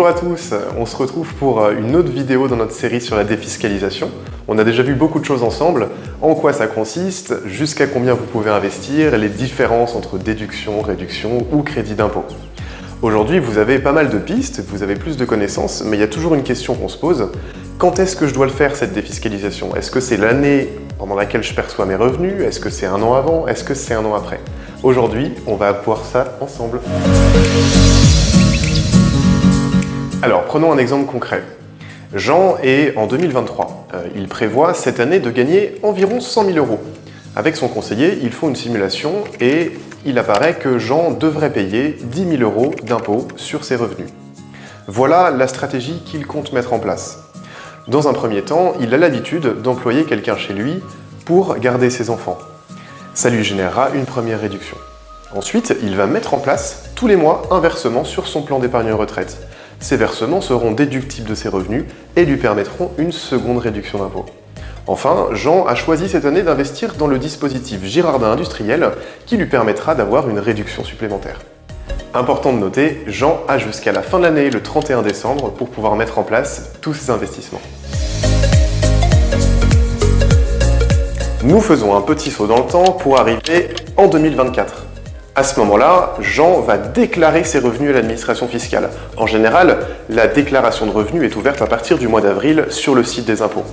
Bonjour à tous, on se retrouve pour une autre vidéo dans notre série sur la défiscalisation. On a déjà vu beaucoup de choses ensemble, en quoi ça consiste, jusqu'à combien vous pouvez investir, les différences entre déduction, réduction ou crédit d'impôt. Aujourd'hui, vous avez pas mal de pistes, vous avez plus de connaissances, mais il y a toujours une question qu'on se pose. Quand est-ce que je dois le faire, cette défiscalisation? Est-ce que c'est l'année pendant laquelle je perçois mes revenus? Est-ce que c'est un an avant? Est-ce que c'est un an après? Aujourd'hui, on va voir ça ensemble. Alors, prenons un exemple concret. Jean est en 2023. Il prévoit cette année de gagner environ 100 000 euros. Avec son conseiller, ils font une simulation et il apparaît que Jean devrait payer 10 000 euros d'impôts sur ses revenus. Voilà la stratégie qu'il compte mettre en place. Dans un premier temps, il a l'habitude d'employer quelqu'un chez lui pour garder ses enfants. Ça lui générera une première réduction. Ensuite, il va mettre en place tous les mois un versement sur son plan d'épargne retraite. Ces versements seront déductibles de ses revenus et lui permettront une seconde réduction d'impôt. Enfin, Jean a choisi cette année d'investir dans le dispositif Girardin Industriel qui lui permettra d'avoir une réduction supplémentaire. Important de noter, Jean a jusqu'à la fin de l'année, le 31 décembre, pour pouvoir mettre en place tous ces investissements. Nous faisons un petit saut dans le temps pour arriver en 2024. À ce moment-là, Jean va déclarer ses revenus à l'administration fiscale. En général, la déclaration de revenus est ouverte à partir du mois d'avril sur le site des impôts.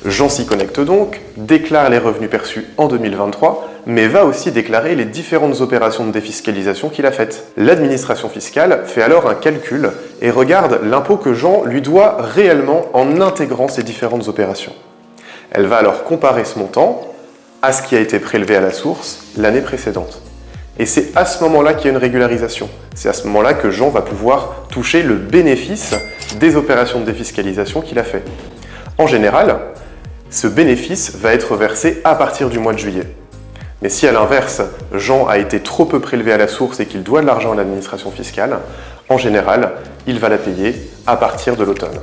Jean s'y connecte donc, déclare les revenus perçus en 2023, mais va aussi déclarer les différentes opérations de défiscalisation qu'il a faites. L'administration fiscale fait alors un calcul et regarde l'impôt que Jean lui doit réellement en intégrant ces différentes opérations. Elle va alors comparer ce montant à ce qui a été prélevé à la source l'année précédente. Et c'est à ce moment-là qu'il y a une régularisation. C'est à ce moment-là que Jean va pouvoir toucher le bénéfice des opérations de défiscalisation qu'il a fait. En général, ce bénéfice va être versé à partir du mois de juillet. Mais si à l'inverse, Jean a été trop peu prélevé à la source et qu'il doit de l'argent à l'administration fiscale, en général, il va la payer à partir de l'automne.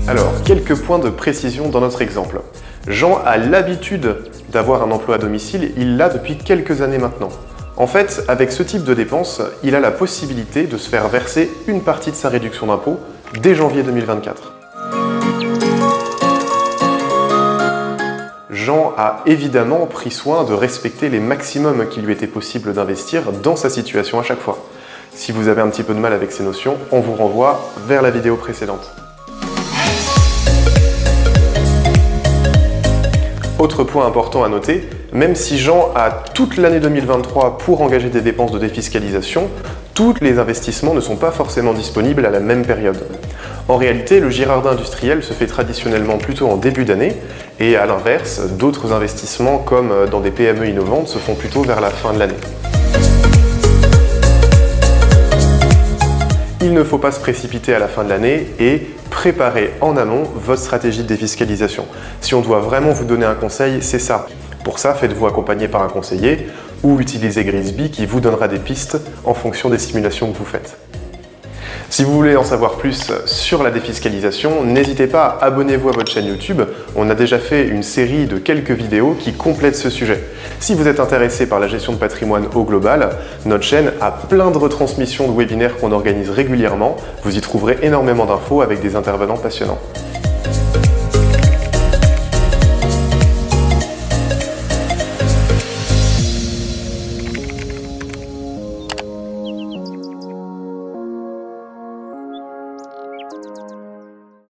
Alors, quelques points de précision dans notre exemple. Jean a l'habitude d'avoir un emploi à domicile, il l'a depuis quelques années maintenant. En fait, avec ce type de dépenses, il a la possibilité de se faire verser une partie de sa réduction d'impôt dès janvier 2024. Jean a évidemment pris soin de respecter les maximums qu'il lui était possible d'investir dans sa situation à chaque fois. Si vous avez un petit peu de mal avec ces notions, on vous renvoie vers la vidéo précédente. Autre point important à noter, même si Jean a toute l'année 2023 pour engager des dépenses de défiscalisation, tous les investissements ne sont pas forcément disponibles à la même période. En réalité, le Girardin industriel se fait traditionnellement plutôt en début d'année et à l'inverse, d'autres investissements comme dans des PME innovantes se font plutôt vers la fin de l'année. Il ne faut pas se précipiter à la fin de l'année et préparer en amont votre stratégie de défiscalisation. Si on doit vraiment vous donner un conseil, c'est ça. Pour ça, faites-vous accompagner par un conseiller ou utilisez Grisby qui vous donnera des pistes en fonction des simulations que vous faites. Si vous voulez en savoir plus sur la défiscalisation, n'hésitez pas à abonnez-vous à votre chaîne YouTube. On a déjà fait une série de quelques vidéos qui complètent ce sujet. Si vous êtes intéressé par la gestion de patrimoine au global, notre chaîne a plein de retransmissions de webinaires qu'on organise régulièrement. Vous y trouverez énormément d'infos avec des intervenants passionnants.